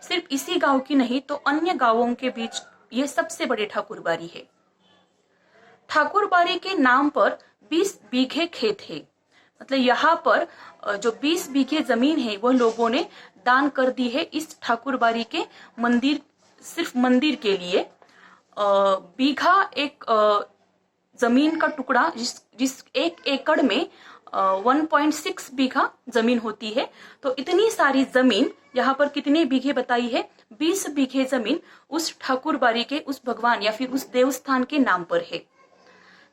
सिर्फ इसी गांव की नहीं तो अन्य गांवों के बीच ये सबसे बड़ी ठाकुरबाड़ी है। ठाकुरबाड़ी के नाम पर 20 बीघे खेत है। मतलब यहाँ पर जो 20 बीघे जमीन है वह लोगों ने दान कर दी है इस ठाकुरबाड़ी के मंदिर, सिर्फ मंदिर के लिए। बीघा एक जमीन का टुकड़ा, जिस 1 एकड़ में 1.6 बीघा जमीन होती है। तो इतनी सारी जमीन यहाँ पर कितने बीघे बताई है? 20 बीघे जमीन उस ठाकुरबाड़ी के, उस भगवान या फिर उस देवस्थान के नाम पर है।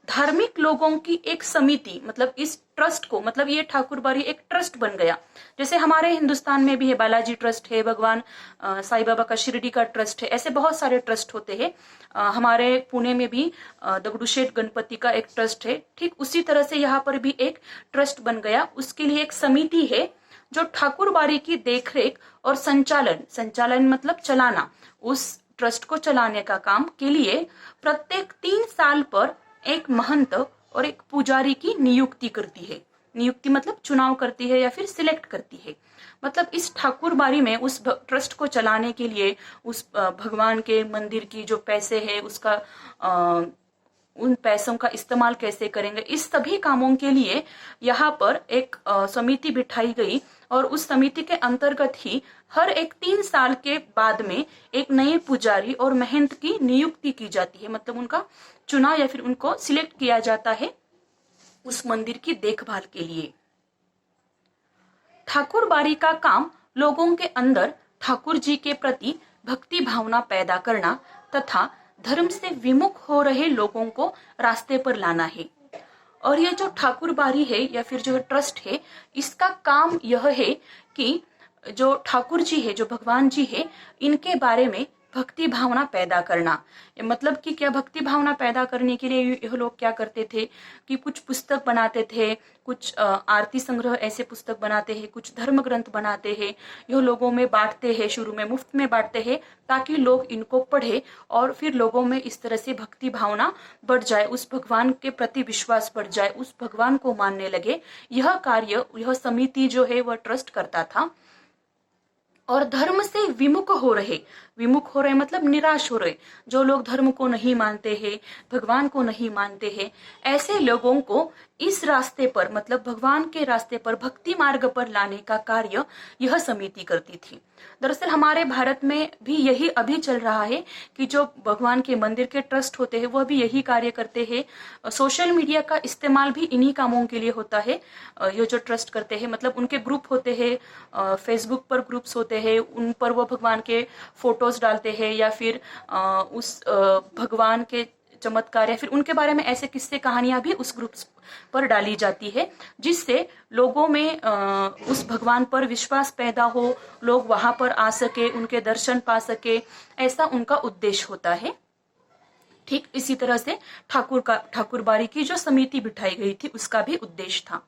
धार्मिक लोगों की एक समिति, मतलब इस ट्रस्ट को, मतलब ये ठाकुरबाड़ी एक ट्रस्ट बन गया। जैसे हमारे हिंदुस्तान में भी है, बालाजी ट्रस्ट है, भगवान साईं बाबा का शिरडी का ट्रस्ट है, ऐसे बहुत सारे ट्रस्ट होते हैं। हमारे पुणे में भी दगड़ूशेठ गणपति का एक ट्रस्ट है। ठीक उसी तरह से यहाँ पर भी एक ट्रस्ट बन गया। उसके लिए एक समिति है जो ठाकुरबाड़ी की देखरेख और संचालन मतलब चलाना, उस ट्रस्ट को चलाने का काम के लिए प्रत्येक 3 साल पर एक महंत और एक पुजारी की नियुक्ति करती है। नियुक्ति मतलब चुनाव करती है या फिर सिलेक्ट करती है। मतलब इस ठाकुरबाड़ी में उस ट्रस्ट को चलाने के लिए, उस भगवान के मंदिर की जो पैसे है उसका उन पैसों का इस्तेमाल कैसे करेंगे, इस सभी कामों के लिए यहाँ पर एक समिति बिठाई गई। और उस समिति के अंतर्गत ही हर एक 3 साल के बाद में एक नए पुजारी और महंत की नियुक्ति की जाती है। मतलब उनका चुनाव या फिर उनको सिलेक्ट किया जाता है उस मंदिर की देखभाल के लिए। ठाकुरबाड़ी का काम लोगों के अंदर ठाकुर जी के प्रति भक्ति भावना पैदा करना तथा धर्म से विमुख हो रहे लोगों को रास्ते पर लाना है। और ये जो ठाकुरबाड़ी है या फिर जो ट्रस्ट है, इसका काम यह है कि जो ठाकुर जी है, जो भगवान जी है, इनके बारे में भक्ति भावना पैदा करना। मतलब कि क्या, भक्ति भावना पैदा करने के लिए यह लोग क्या करते थे कि कुछ पुस्तक बनाते थे, कुछ आरती संग्रह ऐसे पुस्तक बनाते हैं, कुछ धर्म ग्रंथ बनाते हैं, यह लोगों में बांटते हैं, शुरू में मुफ्त में बांटते हैं ताकि लोग इनको पढ़े और फिर लोगों में इस तरह से भक्ति भावना बढ़ जाए, उस भगवान के प्रति विश्वास बढ़ जाए, उस भगवान को मानने लगे। यह कार्य यह समिति जो है वह ट्रस्ट करता था। और धर्म से विमुख हो रहे मतलब निराश हो रहे, जो लोग धर्म को नहीं मानते हैं, भगवान को नहीं मानते हैं, ऐसे लोगों को इस रास्ते पर, मतलब भगवान के रास्ते पर, भक्ति मार्ग पर लाने का कार्य यह समिति करती थी। दरअसल हमारे भारत में भी यही अभी चल रहा है कि जो भगवान के मंदिर के ट्रस्ट होते हैं वह भी यही कार्य करते हैं। सोशल मीडिया का इस्तेमाल भी इन्हीं कामों के लिए होता है। ये जो ट्रस्ट करते हैं, मतलब उनके ग्रुप होते हैं, फेसबुक पर ग्रुप्स होते हैं, उन पर वो भगवान के फोटोज डालते हैं या फिर उस भगवान के चमत्कार या फिर उनके बारे में ऐसे किस्से कहानियां भी उस ग्रुप पर डाली जाती है, जिससे लोगों में उस भगवान पर विश्वास पैदा हो, लोग वहां पर आ सके, उनके दर्शन पा सके, ऐसा उनका उद्देश्य होता है। ठीक इसी तरह से ठाकुरबाड़ी की जो समिति बिठाई गई थी उसका भी उद्देश्य था।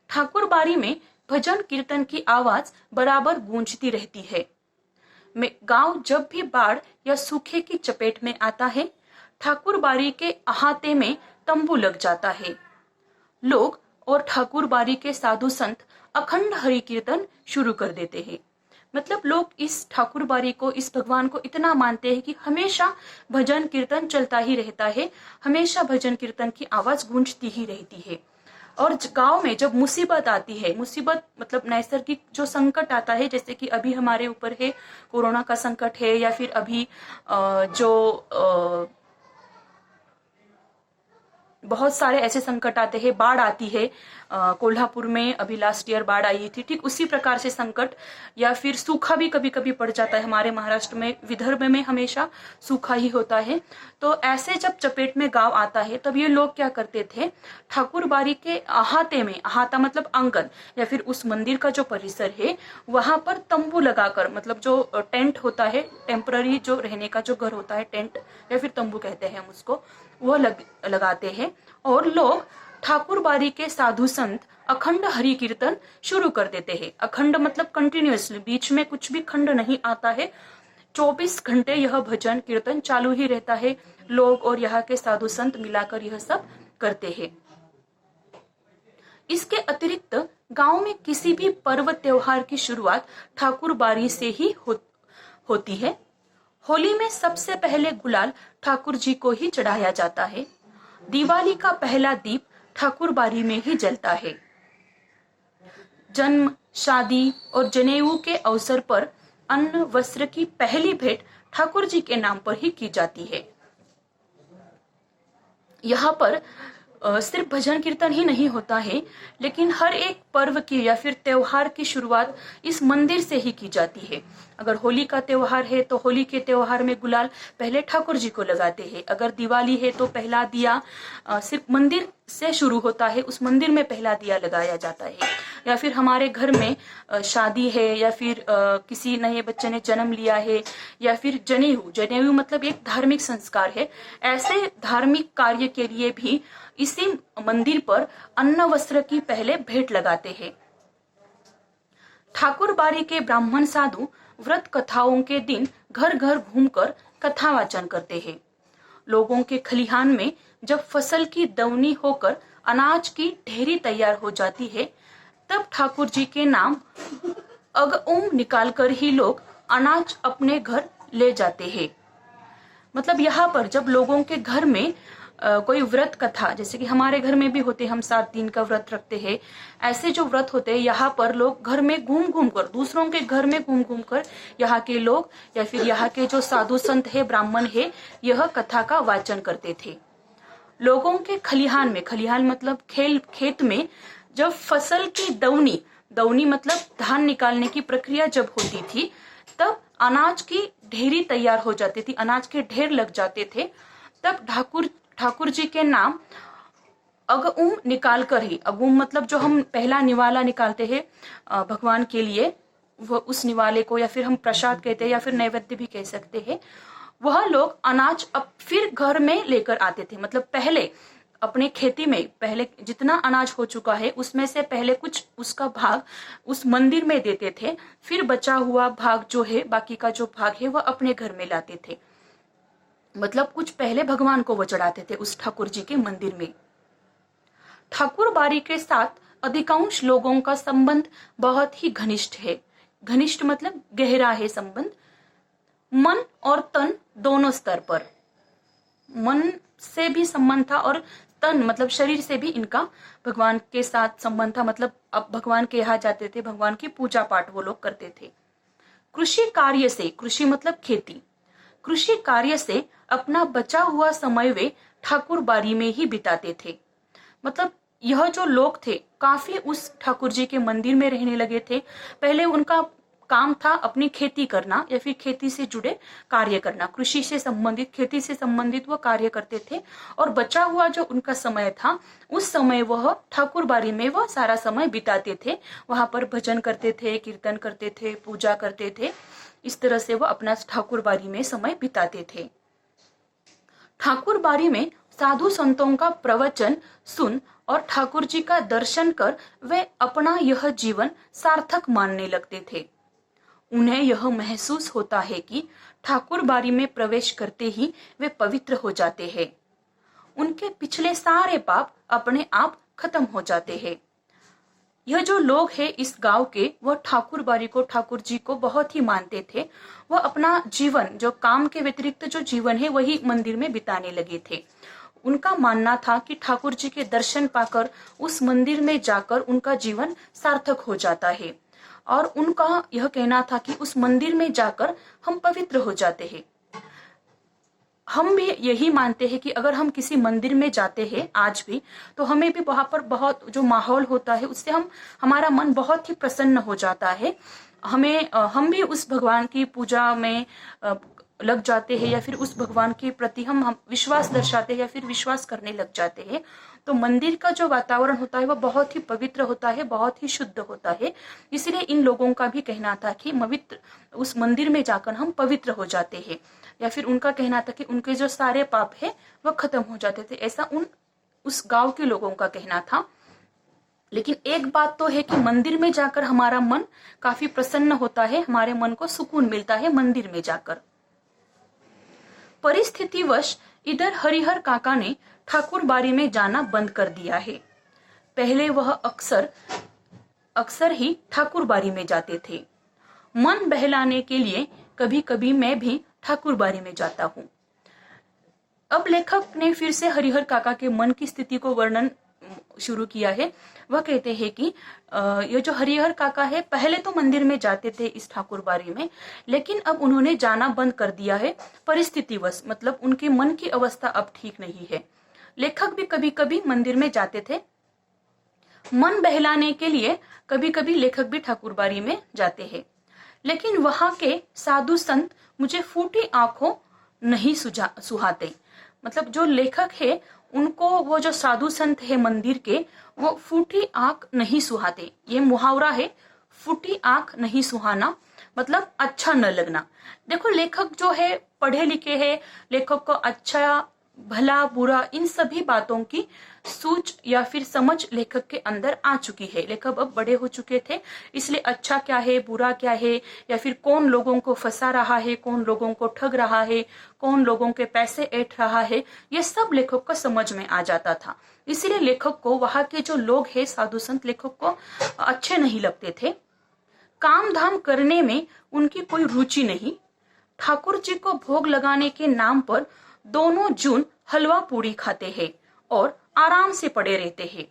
ठाकुरबाड़ी में भजन कीर्तन की आवाज बराबर गूंजती रहती है। गांव जब भी बाढ़ या सूखे की चपेट में आता है, ठाकुरबाड़ी के अहाते में तंबू लग जाता है। लोग और ठाकुरबाड़ी के साधु संत अखंड हरि कीर्तन शुरू कर देते हैं। मतलब लोग इस ठाकुरबाड़ी को, इस भगवान को इतना मानते हैं कि हमेशा भजन कीर्तन चलता ही रहता है, हमेशा भजन कीर्तन की आवाज गूंजती ही रहती है। और गांव में जब मुसीबत आती है, मुसीबत मतलब नैसर्गिक जो संकट आता है, जैसे कि अभी हमारे ऊपर है कोरोना का संकट है, या फिर अभी जो बहुत सारे ऐसे संकट आते हैं, बाढ़ आती है, कोल्हापुर में अभी लास्ट ईयर बाढ़ आई थी, ठीक उसी प्रकार से संकट, या फिर सूखा भी कभी कभी पड़ जाता है। हमारे महाराष्ट्र में, विदर्भ में हमेशा सूखा ही होता है। तो ऐसे जब चपेट में गांव आता है तब ये लोग क्या करते थे, ठाकुरबाड़ी के अहाते में, अहाता मतलब आंगन या फिर उस मंदिर का जो परिसर है वहां पर तंबू लगाकर, मतलब जो टेंट होता है, टेम्पररी जो रहने का जो घर होता है, टेंट या फिर तंबू कहते हैं हम उसको, वो लगाते हैं। और लोग ठाकुरबाड़ी के साधु संत अखंड हरि कीर्तन शुरू कर देते हैं। अखंड मतलब कंटिन्यूअसली, बीच में कुछ भी खंड नहीं आता है, 24 घंटे यह भजन कीर्तन चालू ही रहता है। लोग और यहाँ के साधु संत मिलाकर यह सब करते हैं। इसके अतिरिक्त गांव में किसी भी पर्व त्योहार की शुरुआत ठाकुरबाड़ी से ही होती है। होली में सबसे पहले गुलाल ठाकुर जी को ही चढ़ाया जाता है। दिवाली का पहला दीप ठाकुर बाड़ी में ही जलता है। जन्म, शादी और जनेऊ के अवसर पर अन्न वस्त्र की पहली भेंट ठाकुर जी के नाम पर ही की जाती है। यहाँ पर सिर्फ भजन कीर्तन ही नहीं होता है, लेकिन हर एक पर्व की या फिर त्योहार की शुरुआत इस मंदिर से ही की जाती है। अगर होली का त्योहार है तो होली के त्योहार में गुलाल पहले ठाकुर जी को लगाते हैं। अगर दिवाली है तो पहला दिया सिर्फ मंदिर से शुरू होता है, उस मंदिर में पहला दिया लगाया जाता है। या फिर हमारे घर में शादी है या फिर किसी नए बच्चे ने जन्म लिया है या फिर जनेऊ, जनेऊ मतलब एक धार्मिक संस्कार है। ऐसे धार्मिक कार्य के लिए भी इसी मंदिर पर अन्न वस्त्र की पहले भेंट लगाते हैं। ठाकुर बाड़ी के ब्राह्मण साधु व्रत कथाओं के दिन घर घर घूमकर कथा वाचन करते हैं। लोगों के खलिहान में जब फसल की दवनी होकर अनाज की ढेरी तैयार हो जाती है, तब ठाकुर जी के नाम अगउम निकालकर ही लोग अनाज अपने घर ले जाते हैं। मतलब यहाँ पर जब लोगों के घर में कोई व्रत कथा, जैसे कि हमारे घर में भी होते, हम 7 दिन का व्रत रखते हैं, ऐसे जो व्रत होते हैं यहाँ पर लोग घर में घूम घूम कर, दूसरों के घर में घूम घूम कर यहाँ के लोग या फिर यहाँ के जो साधु संत है, ब्राह्मण है, यह कथा का वाचन करते थे। लोगों के खलिहान में, खलिहान मतलब खेत में जब फसल की दवनी मतलब धान निकालने की प्रक्रिया जब होती थी, तब अनाज की ढेरी तैयार हो जाती थी, अनाज के ढेर लग जाते थे। तब ठाकुर जी के नाम अगउम निकाल कर ही, अगुम मतलब जो हम पहला निवाला निकालते हैं भगवान के लिए, वो उस निवाले को या फिर हम प्रसाद कहते हैं या फिर नैवेद्य भी कह सकते हैं, वह लोग अनाज अब फिर घर में लेकर आते थे। मतलब पहले अपने खेती में पहले जितना अनाज हो चुका है उसमें से पहले कुछ उसका भाग उस मंदिर में देते थे, फिर बचा हुआ भाग जो है, बाकी का जो भाग है, वह अपने घर में लाते थे। मतलब कुछ पहले भगवान को वो चढ़ाते थे उस ठाकुर जी के मंदिर में। ठाकुर बाड़ी के साथ अधिकांश लोगों का संबंध बहुत ही घनिष्ठ है। घनिष्ठ मतलब गहरा है संबंध, मन और तन दोनों स्तर पर। मन से भी संबंध था और तन मतलब शरीर से भी इनका भगवान के साथ संबंध था। मतलब अब भगवान के यहाँ जाते थे, भगवान की पूजा पाठ वो लोग करते थे। कृषि कार्य से, कृषि मतलब खेती, कृषि कार्य से अपना बचा हुआ समय वे ठाकुर बाड़ी में ही बिताते थे। मतलब यह जो लोग थे काफी उस ठाकुर जी के मंदिर में रहने लगे थे। पहले उनका काम था अपनी खेती करना या फिर खेती से जुड़े कार्य करना, कृषि से संबंधित, खेती से संबंधित वो कार्य करते थे। और बचा हुआ जो उनका समय था, उस समय वह ठाकुर बाड़ी में वह सारा समय बिताते थे। वहां पर भजन करते थे, कीर्तन करते थे, पूजा करते थे। इस तरह से वो अपना ठाकुर बाड़ी में समय बिताते थे। ठाकुर बाड़ी में साधु संतों का प्रवचन सुन और ठाकुर जी का दर्शन कर वे अपना यह जीवन सार्थक मानने लगते थे। उन्हें यह महसूस होता है कि ठाकुर बाड़ी में प्रवेश करते ही वे पवित्र हो जाते हैं। उनके पिछले सारे पाप अपने आप खत्म हो जाते हैं। यह जो लोग हैं इस गांव के, वह ठाकुर बाड़ी को, ठाकुर जी को बहुत ही मानते थे। वह अपना जीवन, जो काम के व्यतिरिक्त जो जीवन है, वही मंदिर में बिताने लगे थे। उनका मानना था कि ठाकुर जी के दर्शन पाकर, उस मंदिर में जाकर उनका जीवन सार्थक हो जाता है। और उनका यह कहना था कि उस मंदिर में जाकर हम पवित्र हो जाते हैं। हम भी यही मानते हैं कि अगर हम किसी मंदिर में जाते हैं आज भी, तो हमें भी वहां पर बहुत जो माहौल होता है उससे हमारा मन बहुत ही प्रसन्न हो जाता है। हम भी उस भगवान की पूजा में लग जाते हैं या फिर उस भगवान के प्रति हम विश्वास दर्शाते हैं या फिर विश्वास करने लग जाते हैं। तो मंदिर का जो वातावरण होता है वह बहुत ही पवित्र होता है, बहुत ही शुद्ध होता है। इसलिए इन लोगों का भी कहना था कि उस मंदिर में जाकर हम पवित्र हो जाते हैं, या फिर उनका कहना था कि उनके जो सारे पाप है वह खत्म हो जाते थे। ऐसा उस गांव के लोगों का कहना था। लेकिन एक बात तो है कि मंदिर में जाकर हमारा मन काफी प्रसन्न होता है, हमारे मन को सुकून मिलता है मंदिर में जाकर। परिस्थितिवश इधर हरिहर काका ने ठाकुर बाड़ी में जाना बंद कर दिया है। पहले वह अक्सर ही ठाकुर बाड़ी में जाते थे। मन बहलाने के लिए कभी कभी मैं भी ठाकुरबाड़ी में जाता हूँ। अब लेखक ने फिर से हरिहर काका के मन की स्थिति को वर्णन शुरू किया है। वह कहते हैं कि ये जो हरिहर काका है, पहले तो मंदिर में जाते थे इस ठाकुरबाड़ी में, लेकिन अब उन्होंने जाना बंद कर दिया है परिस्थितिवश, मतलब उनके मन की अवस्था अब ठीक नहीं है। लेखक भी कभी कभी मंदिर में जाते थे, मन बहलाने के लिए कभी कभी लेखक भी ठाकुरबाड़ी में जाते हैं, लेकिन वहां के साधु संत मुझे फूटी आंखों नहीं सुहाते। मतलब जो लेखक है उनको वो जो साधु संत है मंदिर के, वो फूटी आंख नहीं सुहाते। ये मुहावरा है, फूटी आंख नहीं सुहाना, मतलब अच्छा न लगना। देखो लेखक जो है पढ़े लिखे है, लेखक को अच्छा भला बुरा इन सभी बातों की सूझ या फिर समझ लेखक के अंदर आ चुकी है। लेखक अब बड़े हो चुके थे, इसलिए अच्छा क्या है बुरा क्या है, या फिर कौन लोगों को फंसा रहा है, कौन लोगों को ठग रहा है, कौन लोगों के पैसे ऐंठ रहा है, ये सब लेखक को समझ में आ जाता था। इसलिए लेखक को वहां के जो लोग हैं साधु संत लेखक को अच्छे नहीं लगते थे। काम धाम करने में उनकी कोई रुचि नहीं। ठाकुर जी को भोग लगाने के नाम पर दोनों जून हलवा पूरी खाते हैं और आराम से पड़े रहते हैं।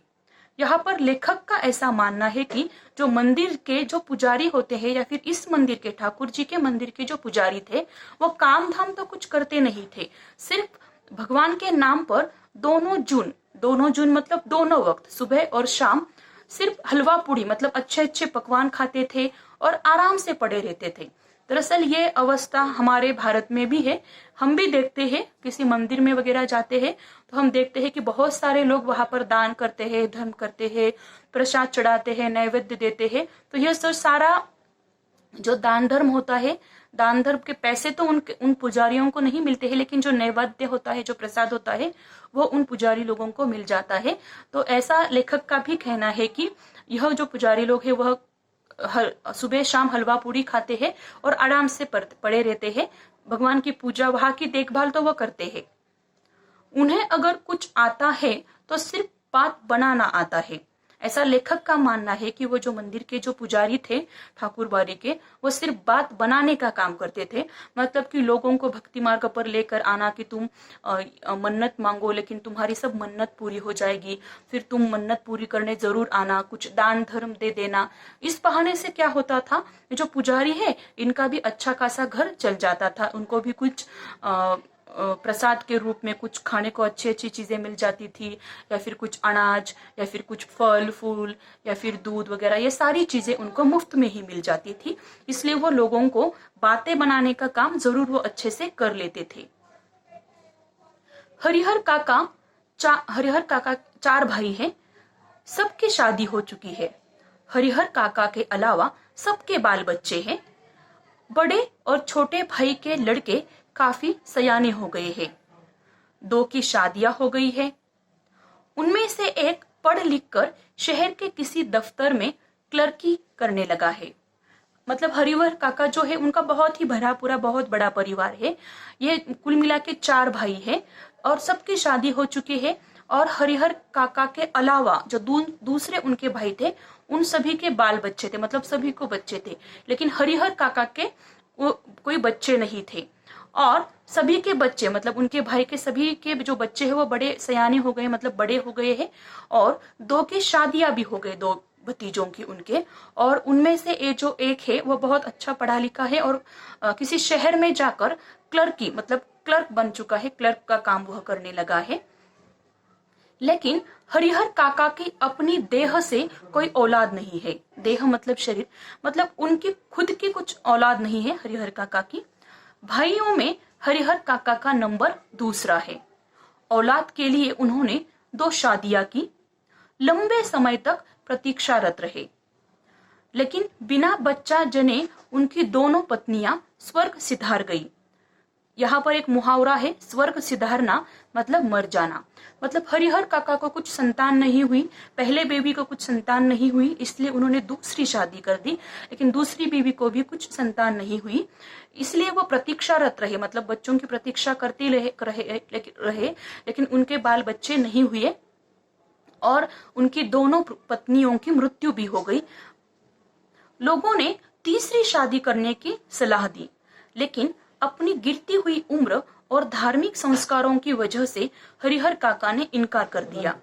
यहाँ पर लेखक का ऐसा मानना है कि जो मंदिर के जो पुजारी होते हैं, या फिर इस मंदिर के ठाकुर जी के मंदिर के जो पुजारी थे, वो काम धाम तो कुछ करते नहीं थे, सिर्फ भगवान के नाम पर दोनों जून मतलब दोनों वक्त सुबह और शाम सिर्फ हलवा पूड़ी मतलब अच्छे अच्छे पकवान खाते थे और आराम से पड़े रहते थे। दरअसल ये अवस्था हमारे भारत में भी है। हम भी देखते हैं, किसी मंदिर में वगैरह जाते हैं तो हम देखते हैं कि बहुत सारे लोग वहां पर दान करते हैं, धर्म करते हैं, प्रसाद चढ़ाते हैं, नैवेद्य देते हैं। तो यह सब सारा जो दान धर्म होता है, दान धर्म के पैसे तो उन पुजारियों को नहीं मिलते हैं, लेकिन जो नैवेद्य होता है, जो प्रसाद होता है, वो उन पुजारी लोगों को मिल जाता है। तो ऐसा लेखक का भी कहना है कि यह जो पुजारी लोग हैं वह सुबह शाम हलवा पूरी खाते हैं और आराम से पड़े रहते हैं। भगवान की पूजा, वहां की देखभाल तो वो करते हैं। उन्हें अगर कुछ आता है तो सिर्फ बात बनाना आता है। ऐसा लेखक का मानना है कि वो जो मंदिर के जो पुजारी थे ठाकुरबाड़ी के, वो सिर्फ बात बनाने का काम करते थे। मतलब कि लोगों को भक्ति मार्ग पर लेकर आना कि तुम मन्नत मांगो, लेकिन तुम्हारी सब मन्नत पूरी हो जाएगी, फिर तुम मन्नत पूरी करने जरूर आना, कुछ दान धर्म दे देना। इस बहाने से क्या होता था, जो पुजारी है इनका भी अच्छा खासा घर चल जाता था, उनको भी कुछ प्रसाद के रूप में कुछ खाने को अच्छी अच्छी चीजें मिल जाती थी, या फिर कुछ अनाज, या फिर कुछ फल फूल, या फिर दूध वगैरह, ये सारी चीजें उनको मुफ्त में ही मिल जाती थी। इसलिए वो लोगों को बातें बनाने का काम जरूर वो अच्छे से कर लेते थे। हरिहर काका 4 भाई हैं, सबकी शादी हो चुकी है। हरिहर काका के अलावा सबके बाल बच्चे हैं। बड़े और छोटे भाई के लड़के काफी सयाने हो गए हैं, 2 की शादियां हो गई है। उनमें से एक पढ़ लिख कर शहर के किसी दफ्तर में क्लर्की करने लगा है। मतलब हरिहर काका जो है उनका बहुत ही भरा पूरा बहुत बड़ा परिवार है। ये कुल मिला के 4 भाई हैं और सबकी शादी हो चुकी है। और हरिहर काका के अलावा जो दूसरे उनके भाई थे, उन सभी के बाल बच्चे थे, मतलब सभी को बच्चे थे, लेकिन हरिहर काका के कोई बच्चे नहीं थे। और सभी के बच्चे मतलब उनके भाई के सभी के जो बच्चे हैं वो बड़े सयाने हो गए, मतलब बड़े हो गए हैं। और 2 की शादियां भी हो गई, 2 भतीजों की उनके। और उनमें से जो एक है वो बहुत अच्छा पढ़ा लिखा है और किसी शहर में जाकर क्लर्की मतलब क्लर्क बन चुका है, क्लर्क का काम वह करने लगा है। लेकिन हरिहर काका की अपनी देह से कोई औलाद नहीं है। देह मतलब शरीर, मतलब उनकी खुद की कुछ औलाद नहीं है हरिहर काका की। भाइयों में हरिहर काका का नंबर दूसरा है। औलाद के लिए उन्होंने 2 शादियां की, लंबे समय तक प्रतीक्षारत रहे, लेकिन बिना बच्चा जने उनकी दोनों पत्नियां स्वर्ग सिधार गई। यहाँ पर एक मुहावरा है, स्वर्ग सिधारना मतलब मर जाना। मतलब हरिहर काका को कुछ संतान नहीं हुई, पहले बेबी को कुछ संतान नहीं हुई, इसलिए उन्होंने दूसरी शादी कर दी, लेकिन दूसरी बीवी को भी कुछ संतान नहीं हुई, इसलिए वो प्रतीक्षारत रहे, मतलब बच्चों की प्रतीक्षा करते रहे, लेकिन उनके बाल बच्चे नहीं हुए और उनकी दोनों पत्नियों की मृत्यु भी हो गई। लोगों ने तीसरी शादी करने की सलाह दी, लेकिन अपनी गिरती हुई उम्र और धार्मिक संस्कारों की वजह से हरिहर काका ने इनकार कर दिया।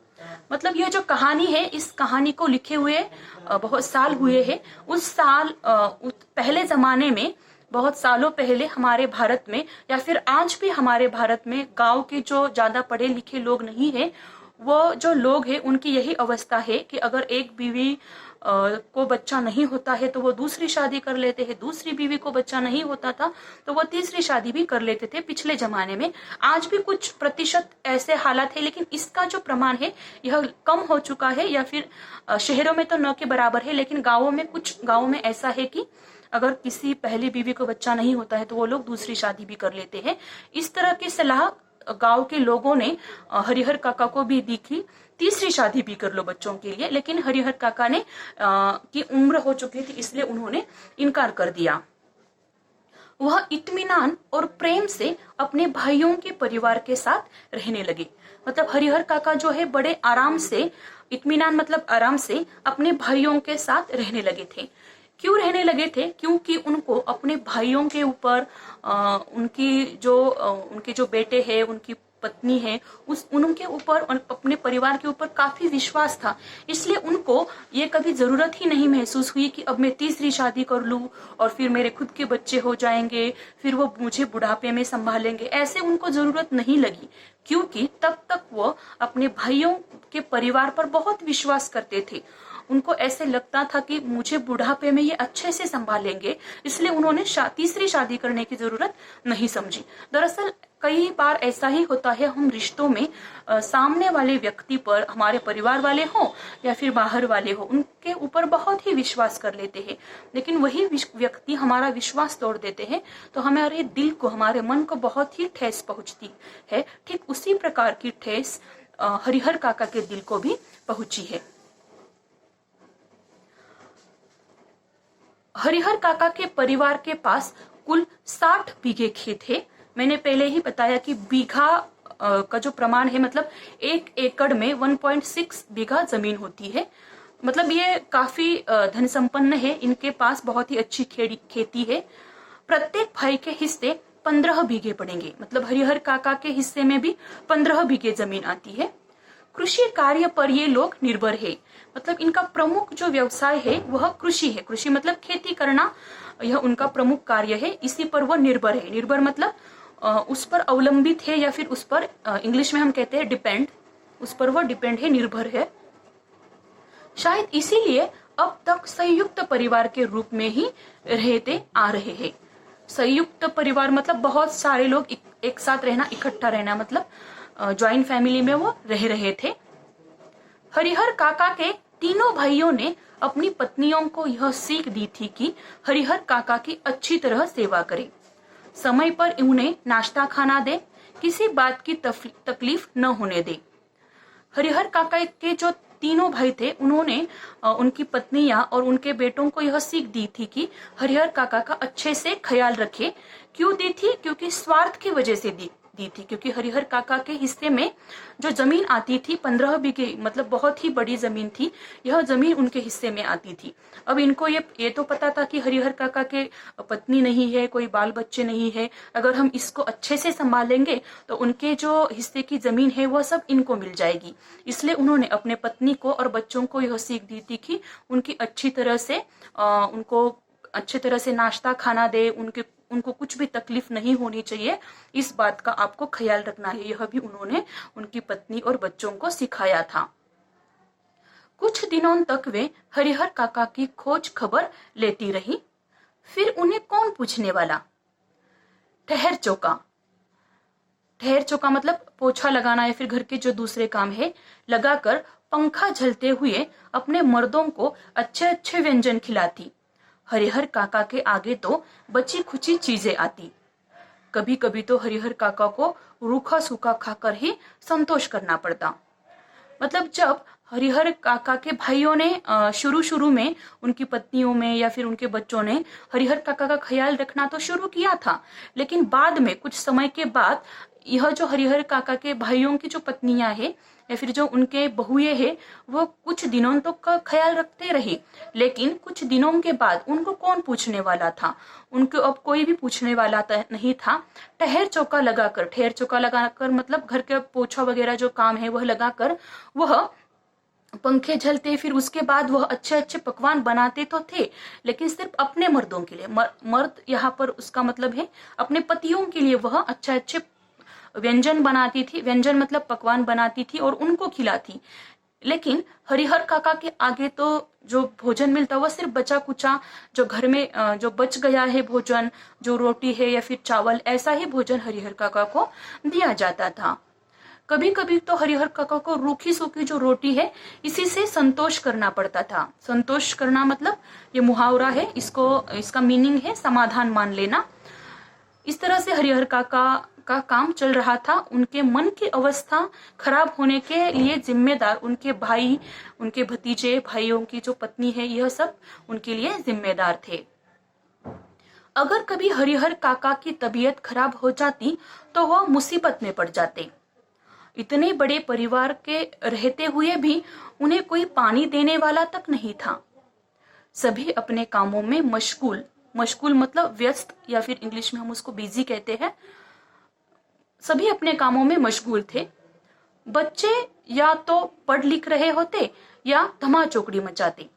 मतलब यह जो कहानी है, इस कहानी को लिखे हुए बहुत साल हुए हैं। उस साल पहले जमाने में, बहुत सालों पहले हमारे भारत में या फिर आज भी हमारे भारत में गांव के जो ज्यादा पढ़े लिखे लोग नहीं है, वो जो लोग हैं उनकी यही अवस्था है कि अगर एक बीवी को बच्चा नहीं होता है तो वो दूसरी शादी कर लेते हैं, दूसरी बीवी को बच्चा नहीं होता था तो वो तीसरी शादी भी कर लेते थे पिछले जमाने में। आज भी कुछ प्रतिशत ऐसे हालात है, लेकिन इसका जो प्रमाण है यह कम हो चुका है, या फिर शहरों में तो न के बराबर है, लेकिन गाँवों में, कुछ गाँवों में ऐसा है कि अगर किसी पहली बीवी को बच्चा नहीं होता है तो वो लोग दूसरी शादी भी कर लेते हैं। इस तरह की सलाह गांव के लोगों ने हरिहर काका को भी दी थी, तीसरी शादी भी कर लो बच्चों के लिए, लेकिन हरिहर काका ने की उम्र हो चुकी थी इसलिए उन्होंने इनकार कर दिया। वह इत्मीनान और प्रेम से अपने भाइयों के परिवार के साथ रहने लगे। मतलब हरिहर काका जो है बड़े आराम से, इत्मीनान मतलब आराम से, अपने भाइयों के साथ रहने लगे थे। क्यों रहने लगे थे? क्योंकि उनको अपने भाइयों के ऊपर उनके जो बेटे हैं, उनकी पत्नी है, उनके ऊपर, अपने परिवार के ऊपर काफी विश्वास था। इसलिए उनको ये कभी जरूरत ही नहीं महसूस हुई कि अब मैं तीसरी शादी कर लूं और फिर मेरे खुद के बच्चे हो जाएंगे, फिर वो मुझे बुढ़ापे में संभालेंगे। ऐसे उनको जरूरत नहीं लगी, क्योंकि तब तक वो अपने भाइयों के परिवार पर बहुत विश्वास करते थे। उनको ऐसे लगता था कि मुझे बुढ़ापे में ये अच्छे से संभालेंगे, इसलिए उन्होंने तीसरी शादी करने की जरूरत नहीं समझी। दरअसल कई बार ऐसा ही होता है, हम रिश्तों में सामने वाले व्यक्ति पर, हमारे परिवार वाले हो या फिर बाहर वाले हो, उनके ऊपर बहुत ही विश्वास कर लेते हैं, लेकिन वही व्यक्ति हमारा विश्वास तोड़ देते हैं तो हमारे दिल को, हमारे मन को बहुत ही ठेस पहुंचती है। ठीक उसी प्रकार की ठेस हरिहर काका के दिल को भी पहुंची है। हरिहर काका के परिवार के पास कुल 60 बीघे खेत है। मैंने पहले ही बताया कि बीघा का जो प्रमाण है, मतलब 1 एकड़ में 1.6 बीघा जमीन होती है। मतलब ये काफी धन संपन्न है, इनके पास बहुत ही अच्छी खेती है। प्रत्येक भाई के हिस्से 15 बीघे पड़ेंगे। मतलब हरिहर काका के हिस्से में भी 15 बीघे जमीन आती है। कृषि कार्य पर ये लोग निर्भर है। मतलब इनका प्रमुख जो व्यवसाय है वह कृषि है। कृषि मतलब खेती करना, यह उनका प्रमुख कार्य है, इसी पर वह निर्भर है। निर्भर मतलब उस पर अवलंबित है, या फिर उस पर इंग्लिश में हम कहते हैं डिपेंड, उस पर वह डिपेंड है, निर्भर है। शायद इसीलिए अब तक संयुक्त परिवार के रूप में ही रहते आ रहे हैं। संयुक्त परिवार मतलब बहुत सारे लोग एक साथ रहना, इकट्ठा रहना, मतलब ज्वाइंट फैमिली में वो रह रहे थे। हरिहर काका के तीनों भाइयों ने अपनी पत्नियों को यह सीख दी थी कि हरिहर काका की अच्छी तरह सेवा करें, समय पर उन्हें नाश्ता खाना दे, किसी बात की तकलीफ न होने दे। हरिहर काका के जो तीनों भाई थे, उन्होंने उनकी पत्नियां और उनके बेटों को यह सीख दी थी कि हरिहर काका का अच्छे से ख्याल रखे। क्यों दी थी? क्योंकि स्वार्थ की वजह से दी थी। क्योंकि हरिहर काका के हिस्से में जो जमीन आती थी 15 बीघे, मतलब बहुत ही बड़ी जमीन थी, यह जमीन उनके हिस्से में आती थी। अब इनको ये तो पता था कि हरिहर काका के पत्नी नहीं है, कोई बाल बच्चे नहीं है, अगर हम इसको अच्छे से संभालेंगे तो उनके जो हिस्से की जमीन है वह सब इनको मिल जाएगी। इसलिए उन्होंने अपने पत्नी को और बच्चों को यह सीख दी थी कि उनकी उनको अच्छी तरह से नाश्ता खाना दे, उनको कुछ भी तकलीफ नहीं होनी चाहिए, इस बात का आपको ख्याल रखना है। यह भी उन्होंने उनकी पत्नी और बच्चों को सिखाया था। कुछ दिनों तक वे हरिहर काका की खोज खबर लेती रही। फिर उन्हें कौन पूछने वाला? ठहर चौका मतलब पोछा लगाना या फिर घर के जो दूसरे काम है, लगाकर पंखा झलते हुए अपने मर्दों को अच्छे अच्छे व्यंजन खिलाती। हरिहर काका के आगे तो बची खुची चीजें आती। कभी कभी तो हरिहर काका को रूखा सूखा खाकर ही संतोष करना पड़ता। मतलब जब हरिहर काका के भाइयों ने शुरू में उनकी पत्नियों में या फिर उनके बच्चों ने हरिहर काका का ख्याल रखना तो शुरू किया था, लेकिन बाद में कुछ समय के बाद यह जो हरिहर काका के भाइयों की जो पत्नियां है या फिर जो उनके बहुएं हैं, वो कुछ दिनों तक का ख्याल रखते रहे, लेकिन कुछ दिनों के बाद उनको कौन पूछने वाला था, उनको अब कोई भी पूछने वाला नहीं था। ठहर चौका लगाकर मतलब घर के पोछा वगैरह जो काम है वह लगाकर वह पंखे झलते, फिर उसके बाद वह अच्छे अच्छे पकवान बनाते तो थे, लेकिन सिर्फ अपने मर्दों के लिए। मर्द यहाँ पर उसका मतलब है अपने पतियों के लिए वह अच्छे अच्छे व्यंजन बनाती थी, व्यंजन मतलब पकवान बनाती थी और उनको खिलाती। लेकिन हरिहर काका के आगे तो जो भोजन मिलता वह सिर्फ बचा कुचा, जो घर में जो बच गया है भोजन, जो रोटी है या फिर चावल, ऐसा ही भोजन हरिहर काका को दिया जाता था। कभी कभी तो हरिहर काका को रूखी सूखी जो रोटी है इसी से संतोष करना पड़ता था। संतोष करना मतलब ये मुहावरा है, इसका मीनिंग है समाधान मान लेना। इस तरह से हरिहर काका का काम चल रहा था। उनके मन की अवस्था खराब होने के लिए जिम्मेदार उनके भाई, उनके भतीजे, भाइयों की जो पत्नी है, यह सब उनके लिए जिम्मेदार थे। अगर कभी हरिहर काका की तबीयत खराब हो जाती तो वह मुसीबत में पड़ जाते। इतने बड़े परिवार के रहते हुए भी उन्हें कोई पानी देने वाला तक नहीं था। सभी अपने कामों में मशगूल मतलब व्यस्त, या फिर इंग्लिश में हम उसको बिजी कहते हैं। सभी अपने कामों में मशगूल थे। बच्चे या तो पढ़ लिख रहे होते या धमा चौकड़ी मचाते।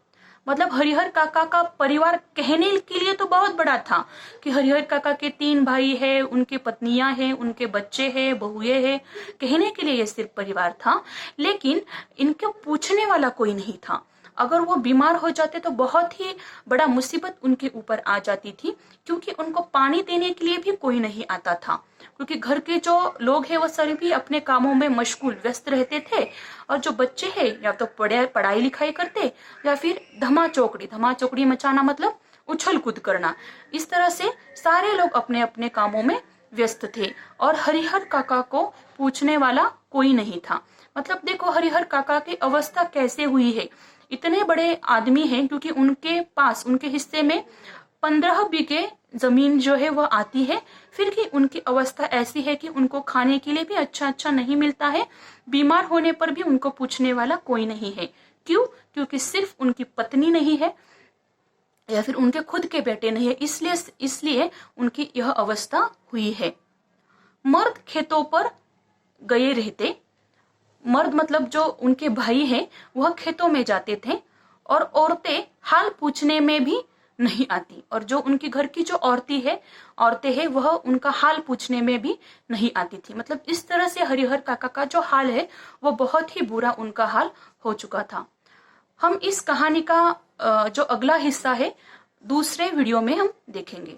मतलब हरिहर काका का परिवार कहने के लिए तो बहुत बड़ा था कि हरिहर काका के 3 भाई हैं, उनकी पत्नियां हैं, उनके बच्चे हैं, बहुएं हैं। कहने के लिए यह सिर्फ परिवार था, लेकिन इनको पूछने वाला कोई नहीं था। अगर वो बीमार हो जाते तो बहुत ही बड़ा मुसीबत उनके ऊपर आ जाती थी, क्योंकि उनको पानी देने के लिए भी कोई नहीं आता था। क्योंकि घर के जो लोग हैं वो सभी अपने कामों में मशगूल व्यस्त रहते थे, और जो बच्चे हैं या तो पढ़ाई लिखाई करते या फिर धमा चौकड़ी मचाना मतलब उछल कूद करना। इस तरह से सारे लोग अपने अपने कामों में व्यस्त थे और हरिहर काका को पूछने वाला कोई नहीं था। मतलब देखो हरिहर काका की अवस्था कैसे हुई है। इतने बड़े आदमी हैं, क्योंकि उनके पास उनके हिस्से में 15 बीघे जमीन जो है वह आती है, फिर भी उनकी अवस्था ऐसी है कि उनको खाने के लिए भी अच्छा नहीं मिलता है। बीमार होने पर भी उनको पूछने वाला कोई नहीं है। क्यों? क्योंकि सिर्फ उनकी पत्नी नहीं है या फिर उनके खुद के बेटे नहीं है, इसलिए उनकी यह अवस्था हुई है। मर्द खेतों पर गए रहते। मर्द मतलब जो उनके भाई हैं वह खेतों में जाते थे, और औरतें हाल पूछने में भी नहीं आती। और जो उनके घर की जो औरतें हैं वह उनका हाल पूछने में भी नहीं आती थी। मतलब इस तरह से हरिहर काका का जो हाल है वो बहुत ही बुरा उनका हाल हो चुका था। हम इस कहानी का जो अगला हिस्सा है दूसरे वीडियो में हम देखेंगे।